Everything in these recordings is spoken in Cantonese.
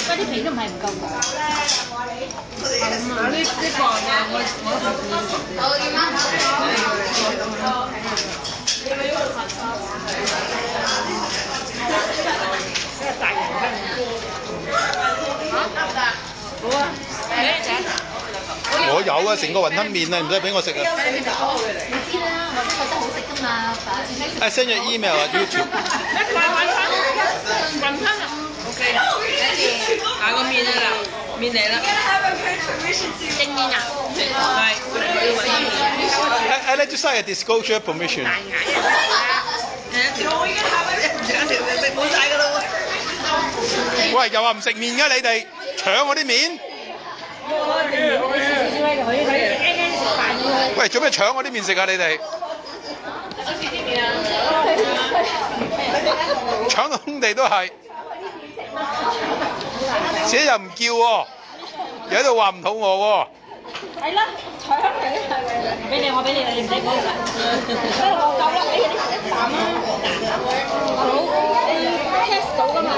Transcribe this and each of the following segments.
嗰啲皮都唔係唔夠薄。呢個啊，大人好啊，我有啊，成個雲吞麵啊，唔使俾我食啊。你知啦，我都覺得好食㗎嘛。I send you email 啊 YouTube。一塊雲吞啊 ，OK。下個麵啊啦，麵嚟啦。正面啊？係，要雲吞麵。I like to sign a disclosure permission。大牙我已經食一條食冇晒㗎啦喎。喂，又話唔食麵㗎你哋，搶我啲麵。喂，做咩搶我啲麵食啊？你哋搶到空地都係，自己又唔叫喎，又喺度話唔肚餓喎。係啦，搶你！俾你，我俾你，你唔使講啦。我夠啦，俾你一啖啦。好，你 test 到㗎嘛？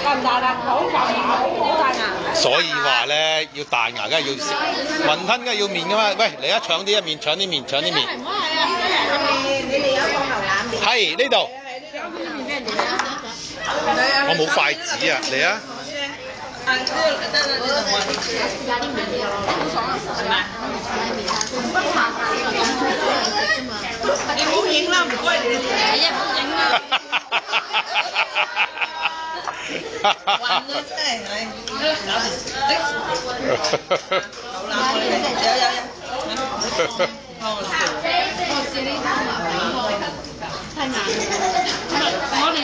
大唔大啊？好大牙，好大牙。所以話咧，要大牙，梗係要食雲吞，梗係要麵㗎嘛。喂，嚟啊，搶啲麵，搶啲麵，搶啲麵。你哋有個牛腩麵。係呢度。我冇筷子啊，嚟啊！啊，呢個得你唔好影啦，唔該你。係啊，唔好影啦。暈到真係，搞掂。牛腩有。湯。